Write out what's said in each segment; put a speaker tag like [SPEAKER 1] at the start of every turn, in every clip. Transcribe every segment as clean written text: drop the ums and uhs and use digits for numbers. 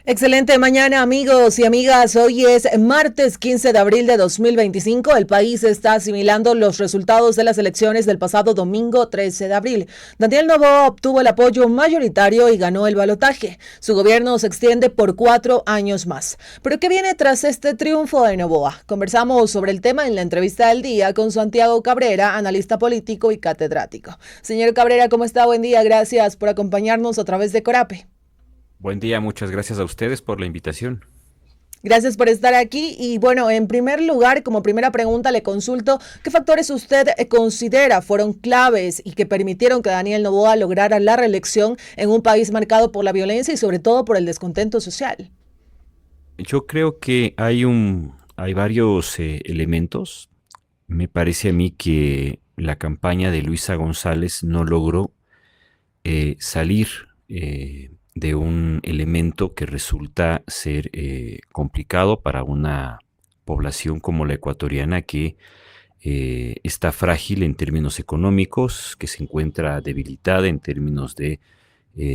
[SPEAKER 1] Excelente mañana, amigos y amigas. Hoy es martes 15 de abril de 2025. El país está asimilando los resultados de las elecciones del pasado domingo 13 de abril. Daniel Noboa obtuvo el apoyo mayoritario y ganó el balotaje. Su gobierno se extiende por 4 años más. ¿Pero qué viene tras este triunfo de Noboa? Conversamos sobre el tema en la entrevista del día con Santiago Cabrera, analista político y catedrático. Señor Cabrera, ¿cómo está? Buen día. Gracias por acompañarnos a través de Corape.
[SPEAKER 2] Buen día, muchas gracias a ustedes por la invitación.
[SPEAKER 1] Gracias por estar aquí. Y bueno, en primer lugar, como primera pregunta, le consulto qué factores usted considera fueron claves y que permitieron que Daniel Noboa lograra la reelección en un país marcado por la violencia y sobre todo por el descontento social.
[SPEAKER 2] Yo creo que hay varios elementos. Me parece a mí que la campaña de Luisa González no logró salir de un elemento que resulta ser complicado para una población como la ecuatoriana que está frágil en términos económicos, que se encuentra debilitada en términos de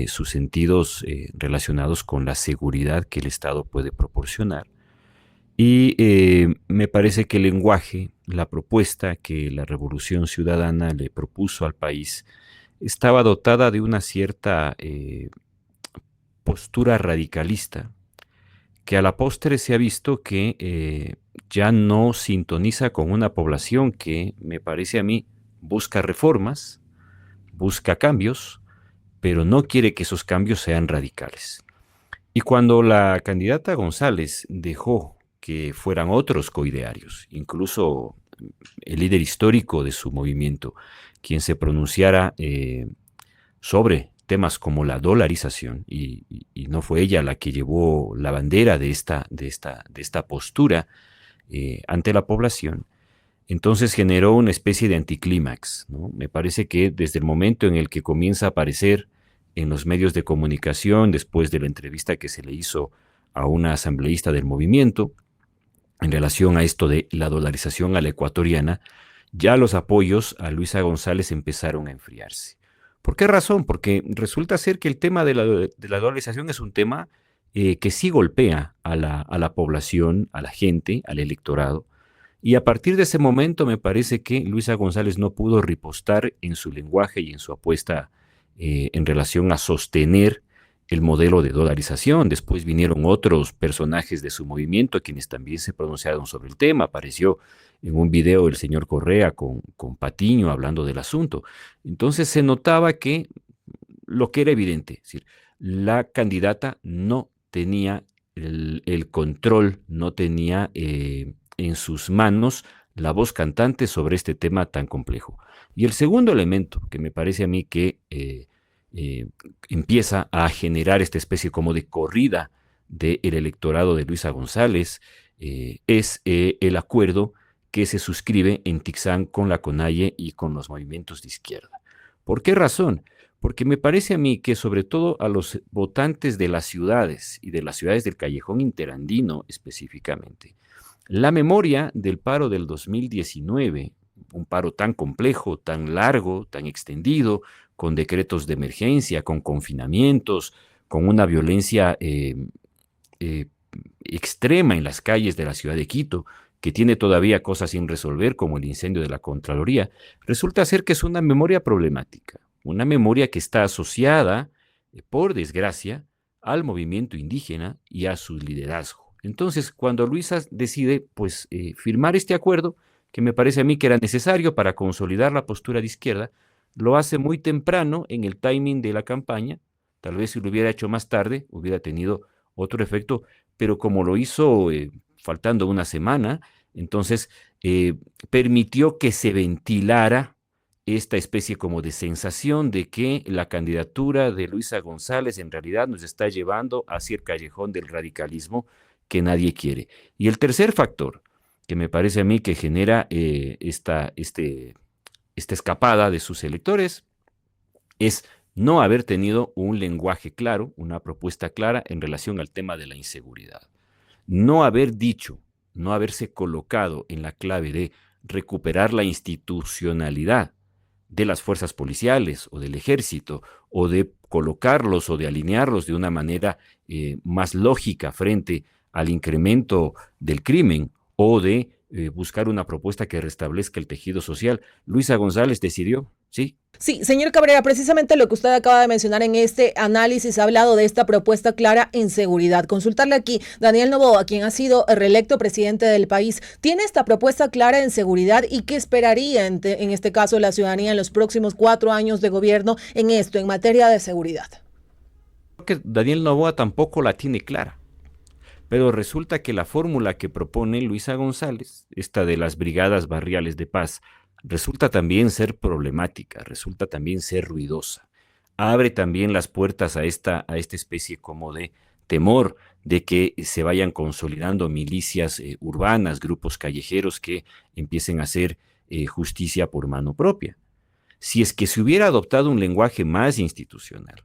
[SPEAKER 2] sus sentidos relacionados con la seguridad que el Estado puede proporcionar. Y me parece que el lenguaje, la propuesta que la Revolución Ciudadana le propuso al país, estaba dotada de una cierta postura radicalista, que a la postre se ha visto que ya no sintoniza con una población que, me parece a mí, busca reformas, busca cambios, pero no quiere que esos cambios sean radicales. Y cuando la candidata González dejó que fueran otros coidearios, incluso el líder histórico de su movimiento, quien se pronunciara sobre temas como la dolarización, y no fue ella la que llevó la bandera de esta postura ante la población, entonces generó una especie de anticlímax, ¿no? Me parece que desde el momento en el que comienza a aparecer en los medios de comunicación, después de la entrevista que se le hizo a una asambleísta del movimiento, en relación a esto de la dolarización a la ecuatoriana, ya los apoyos a Luisa González empezaron a enfriarse. ¿Por qué razón? Porque resulta ser que el tema de la dolarización es un tema que sí golpea a la población, a la gente, al electorado, y a partir de ese momento me parece que Luisa González no pudo ripostar en su lenguaje y en su apuesta en relación a sostener el modelo de dolarización. Después vinieron otros personajes de su movimiento quienes también se pronunciaron sobre el tema. Apareció en un video el señor Correa con Patiño hablando del asunto. Entonces se notaba que lo que era evidente, es decir, la candidata no tenía el control, no tenía en sus manos la voz cantante sobre este tema tan complejo. Y el segundo elemento que me parece a mí que eh, empieza a generar esta especie como de corrida del electorado de Luisa González es el acuerdo que se suscribe en Tixán con la CONAIE y con los movimientos de izquierda. ¿Por qué razón? Porque me parece a mí que sobre todo a los votantes de las ciudades y de las ciudades del Callejón Interandino específicamente, la memoria del paro del 2019, un paro tan complejo, tan largo, tan extendido, con decretos de emergencia, con confinamientos, con una violencia eh, extrema en las calles de la ciudad de Quito, que tiene todavía cosas sin resolver, como el incendio de la Contraloría, resulta ser que es una memoria problemática, una memoria que está asociada, por desgracia, al movimiento indígena y a su liderazgo. Entonces, cuando Luisa decide pues, firmar este acuerdo, que me parece a mí que era necesario para consolidar la postura de izquierda, lo hace muy temprano en el timing de la campaña. Tal vez si lo hubiera hecho más tarde, hubiera tenido otro efecto, pero como lo hizo faltando una semana, entonces permitió que se ventilara esta especie como de sensación de que la candidatura de Luisa González en realidad nos está llevando hacia el callejón del radicalismo que nadie quiere. Y el tercer factor, que me parece a mí que genera esta escapada de sus electores, es no haber tenido un lenguaje claro, una propuesta clara en relación al tema de la inseguridad. No haber dicho, no haberse colocado en la clave de recuperar la institucionalidad de las fuerzas policiales o del ejército, o de colocarlos o de alinearlos de una manera más lógica frente al incremento del crimen, o de buscar una propuesta que restablezca el tejido social. Luisa González decidió, sí.
[SPEAKER 1] Sí, señor Cabrera, precisamente lo que usted acaba de mencionar en este análisis ha hablado de esta propuesta clara en seguridad. Consultarle aquí, Daniel Noboa, quien ha sido reelecto presidente del país, ¿tiene esta propuesta clara en seguridad y qué esperaría en este caso la ciudadanía en los próximos 4 años de gobierno en esto, en materia de seguridad?
[SPEAKER 2] Creo que Daniel Noboa tampoco la tiene clara. Pero resulta que la fórmula que propone Luisa González, esta de las brigadas barriales de paz, resulta también ser problemática, resulta también ser ruidosa. Abre también las puertas a esta especie como de temor de que se vayan consolidando milicias urbanas, grupos callejeros que empiecen a hacer justicia por mano propia. Si es que se hubiera adoptado un lenguaje más institucional,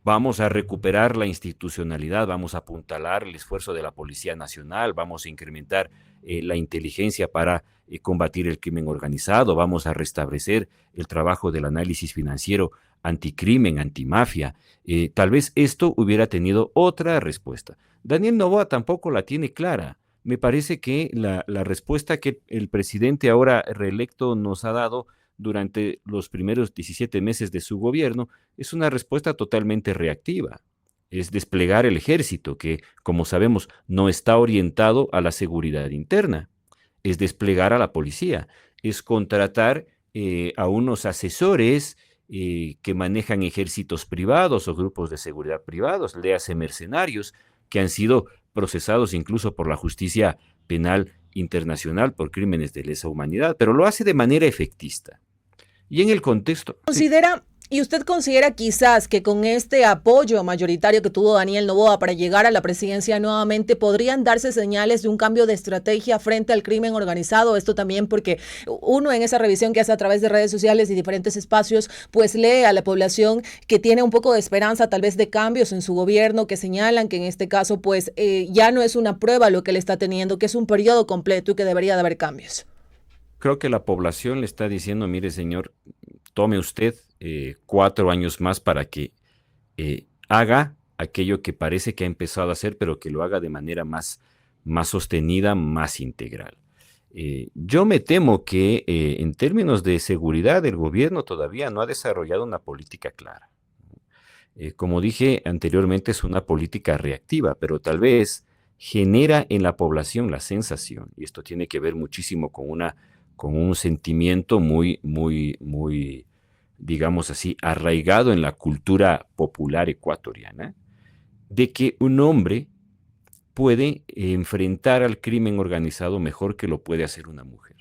[SPEAKER 2] vamos a recuperar la institucionalidad, vamos a apuntalar el esfuerzo de la Policía Nacional, vamos a incrementar la inteligencia para combatir el crimen organizado, vamos a restablecer el trabajo del análisis financiero anticrimen, antimafia. Tal vez esto hubiera tenido otra respuesta. Daniel Noboa tampoco la tiene clara. Me parece que la respuesta que el presidente ahora reelecto nos ha dado durante los primeros 17 meses de su gobierno es una respuesta totalmente reactiva. Es desplegar el ejército, que, como sabemos, no está orientado a la seguridad interna. Es desplegar a la policía. Es contratar a unos asesores que manejan ejércitos privados o grupos de seguridad privados, léase mercenarios, que han sido procesados incluso por la justicia penal internacional por crímenes de lesa humanidad, pero lo hace de manera efectista. Y en el contexto...
[SPEAKER 1] ¿Considera, y usted considera quizás que con este apoyo mayoritario que tuvo Daniel Noboa para llegar a la presidencia nuevamente podrían darse señales de un cambio de estrategia frente al crimen organizado? Esto también porque uno en esa revisión que hace a través de redes sociales y diferentes espacios, pues lee a la población que tiene un poco de esperanza tal vez de cambios en su gobierno, que señalan que en este caso pues ya no es una prueba lo que le está teniendo, que es un periodo completo y que debería de haber cambios.
[SPEAKER 2] Creo que la población le está diciendo, mire señor, tome usted 4 años más para que haga aquello que parece que ha empezado a hacer, pero que lo haga de manera más sostenida, más integral. Yo me temo que en términos de seguridad el gobierno todavía no ha desarrollado una política clara. Como dije anteriormente, es una política reactiva, pero tal vez genera en la población la sensación, y esto tiene que ver muchísimo con un sentimiento muy, digamos así, arraigado en la cultura popular ecuatoriana, de que un hombre puede enfrentar al crimen organizado mejor que lo puede hacer una mujer.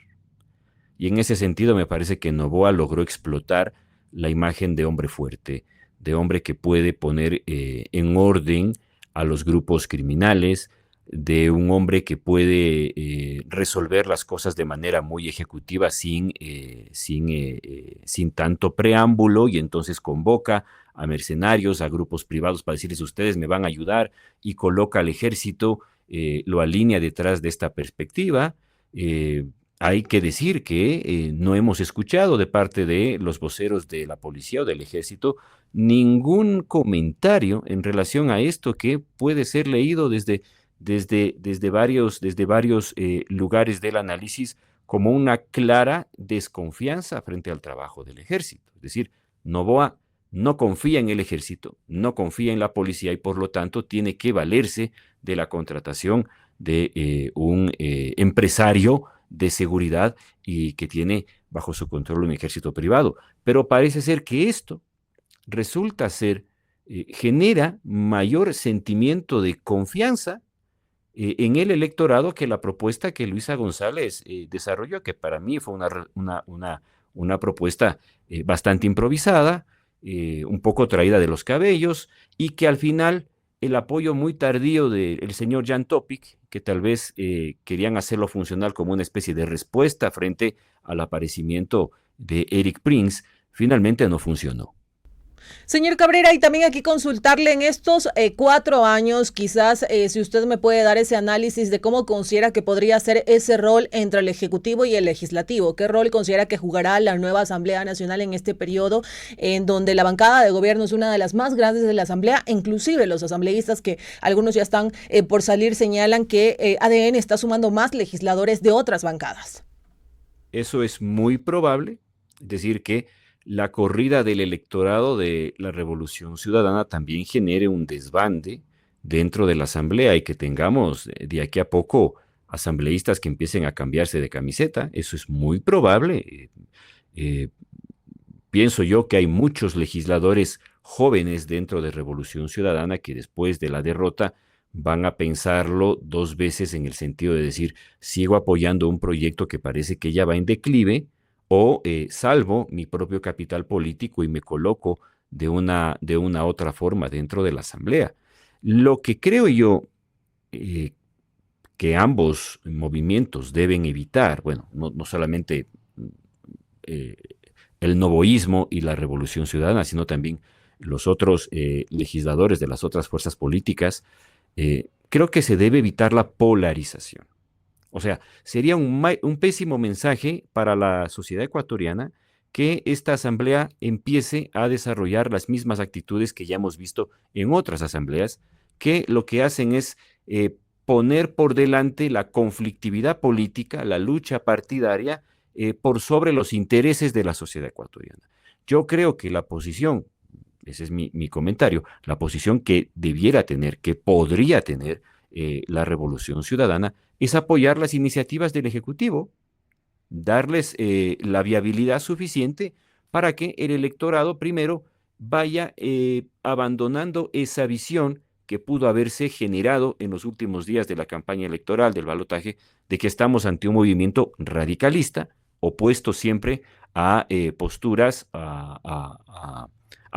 [SPEAKER 2] Y en ese sentido me parece que Noboa logró explotar la imagen de hombre fuerte, de hombre que puede poner en orden a los grupos criminales, de un hombre que puede resolver las cosas de manera muy ejecutiva sin tanto preámbulo, y entonces convoca a mercenarios, a grupos privados para decirles ustedes me van a ayudar, y coloca al ejército, lo alinea detrás de esta perspectiva. Hay que decir que no hemos escuchado de parte de los voceros de la policía o del ejército ningún comentario en relación a esto que puede ser leído desde varios lugares del análisis como una clara desconfianza frente al trabajo del ejército. Es decir, Noboa no confía en el ejército, no confía en la policía y por lo tanto tiene que valerse de la contratación de un empresario de seguridad y que tiene bajo su control un ejército privado. Pero parece ser que esto resulta ser, genera mayor sentimiento de confianza en el electorado que la propuesta que Luisa González desarrolló, que para mí fue una propuesta bastante improvisada, un poco traída de los cabellos, y que al final el apoyo muy tardío del señor Jan Topic, que tal vez querían hacerlo funcional como una especie de respuesta frente al aparecimiento de Eric Prince, finalmente no funcionó.
[SPEAKER 1] Señor Cabrera, y también aquí consultarle en estos 4 años, quizás si usted me puede dar ese análisis de cómo considera que podría ser ese rol entre el Ejecutivo y el Legislativo. ¿Qué rol considera que jugará la nueva Asamblea Nacional en este periodo, en donde la bancada de gobierno es una de las más grandes de la Asamblea? Inclusive los asambleístas, que algunos ya están por salir, señalan que ADN está sumando más legisladores de otras bancadas.
[SPEAKER 2] Eso es muy probable, es decir, que la corrida del electorado de la Revolución Ciudadana también genere un desbande dentro de la Asamblea y que tengamos de aquí a poco asambleístas que empiecen a cambiarse de camiseta. Eso es muy probable. Eh, Pienso yo que hay muchos legisladores jóvenes dentro de Revolución Ciudadana que después de la derrota van a pensarlo dos veces en el sentido de decir, sigo apoyando un proyecto que parece que ya va en declive o salvo mi propio capital político y me coloco de una otra forma dentro de la Asamblea. Lo que creo yo eh, que ambos movimientos deben evitar, bueno, no solamente eh, el novoísmo y la Revolución Ciudadana, sino también los otros legisladores de las otras fuerzas políticas, creo que se debe evitar la polarización. O sea, sería un pésimo mensaje para la sociedad ecuatoriana que esta asamblea empiece a desarrollar las mismas actitudes que ya hemos visto en otras asambleas, que lo que hacen es poner por delante la conflictividad política, la lucha partidaria, por sobre los intereses de la sociedad ecuatoriana. Yo creo que la posición, ese es mi comentario, la posición que debiera tener, que podría tener la Revolución Ciudadana, es apoyar las iniciativas del Ejecutivo, darles la viabilidad suficiente para que el electorado primero vaya abandonando esa visión que pudo haberse generado en los últimos días de la campaña electoral, del balotaje, de que estamos ante un movimiento radicalista, opuesto siempre a posturas, a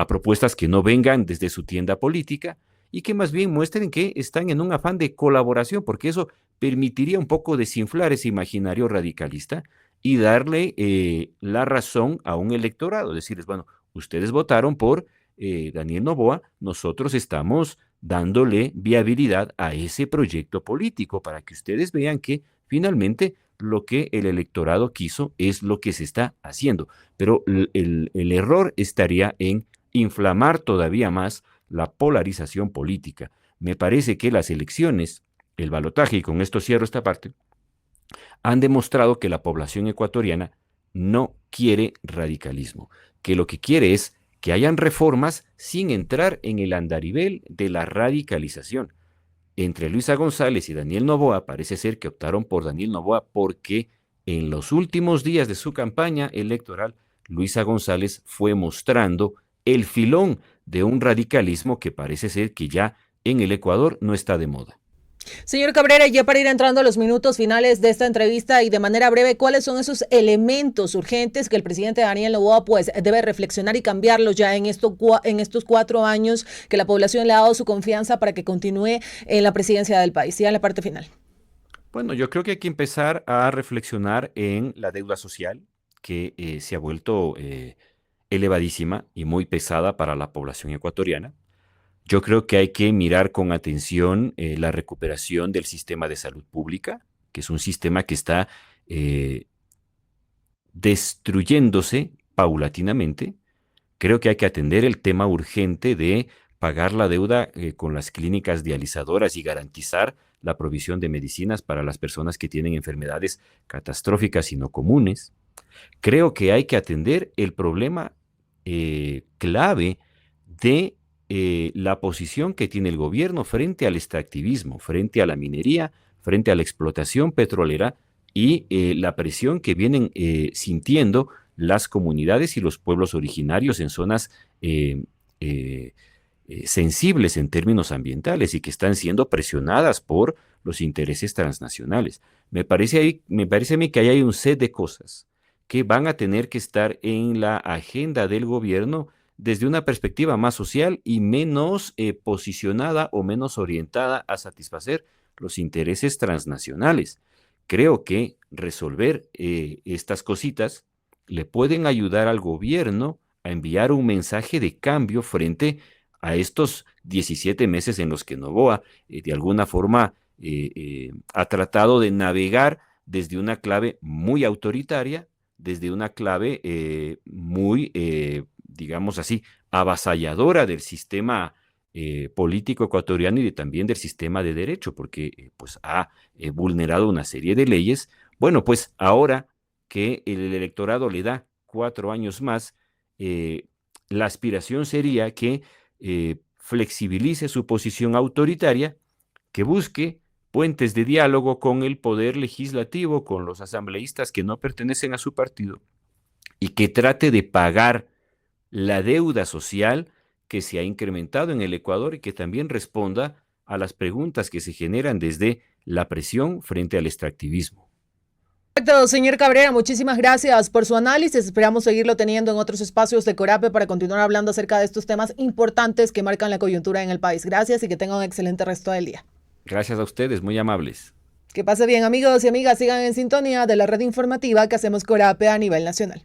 [SPEAKER 2] propuestas que no vengan desde su tienda política y que más bien muestren que están en un afán de colaboración, porque eso permitiría un poco desinflar ese imaginario radicalista y darle la razón a un electorado, decirles, bueno, ustedes votaron por Daniel Noboa, nosotros estamos dándole viabilidad a ese proyecto político para que ustedes vean que finalmente lo que el electorado quiso es lo que se está haciendo. Pero el error estaría en inflamar todavía más la polarización política. Me parece que las elecciones, el balotaje, y con esto cierro esta parte, han demostrado que la población ecuatoriana no quiere radicalismo, que lo que quiere es que hayan reformas sin entrar en el andarivel de la radicalización. Entre Luisa González y Daniel Noboa parece ser que optaron por Daniel Noboa porque en los últimos días de su campaña electoral, Luisa González fue mostrando el filón de un radicalismo que parece ser que ya en el Ecuador no está de moda.
[SPEAKER 1] Señor Cabrera, ya para ir entrando a los minutos finales de esta entrevista y de manera breve, ¿cuáles son esos elementos urgentes que el presidente Daniel Noboa pues debe reflexionar y cambiarlos ya en estos 4 años que la población le ha dado su confianza para que continúe en la presidencia del país? Ya en la parte final.
[SPEAKER 2] Bueno, yo creo que hay que empezar a reflexionar en la deuda social que se ha vuelto elevadísima y muy pesada para la población ecuatoriana. Yo creo que hay que mirar con atención la recuperación del sistema de salud pública, que es un sistema que está destruyéndose paulatinamente. Creo que hay que atender el tema urgente de pagar la deuda con las clínicas dializadoras y garantizar la provisión de medicinas para las personas que tienen enfermedades catastróficas y no comunes. Creo que hay que atender el problema clave de la posición que tiene el gobierno frente al extractivismo, frente a la minería, frente a la explotación petrolera y la presión que vienen sintiendo las comunidades y los pueblos originarios en zonas sensibles en términos ambientales y que están siendo presionadas por los intereses transnacionales. Me parece a mí que ahí hay un set de cosas que van a tener que estar en la agenda del gobierno desde una perspectiva más social y menos posicionada o menos orientada a satisfacer los intereses transnacionales. Creo que resolver estas cositas le pueden ayudar al gobierno a enviar un mensaje de cambio frente a estos 17 meses en los que Noboa de alguna forma ha tratado de navegar desde una clave muy autoritaria, desde una clave muy, digamos así, avasalladora del sistema político ecuatoriano y también del sistema de derecho, porque pues ha vulnerado una serie de leyes. Bueno, pues ahora que el electorado le da 4 años más, la aspiración sería que flexibilice su posición autoritaria, que busque puentes de diálogo con el poder legislativo, con los asambleístas que no pertenecen a su partido, y que trate de pagar la deuda social que se ha incrementado en el Ecuador y que también responda a las preguntas que se generan desde la presión frente al extractivismo.
[SPEAKER 1] Perfecto, señor Cabrera, muchísimas gracias por su análisis. Esperamos seguirlo teniendo en otros espacios de Corape para continuar hablando acerca de estos temas importantes que marcan la coyuntura en el país. Gracias y que tengan un excelente resto del día.
[SPEAKER 2] Gracias a ustedes, muy amables.
[SPEAKER 1] Que pase bien, amigos y amigas, sigan en sintonía de la red informativa que hacemos Corape a nivel nacional.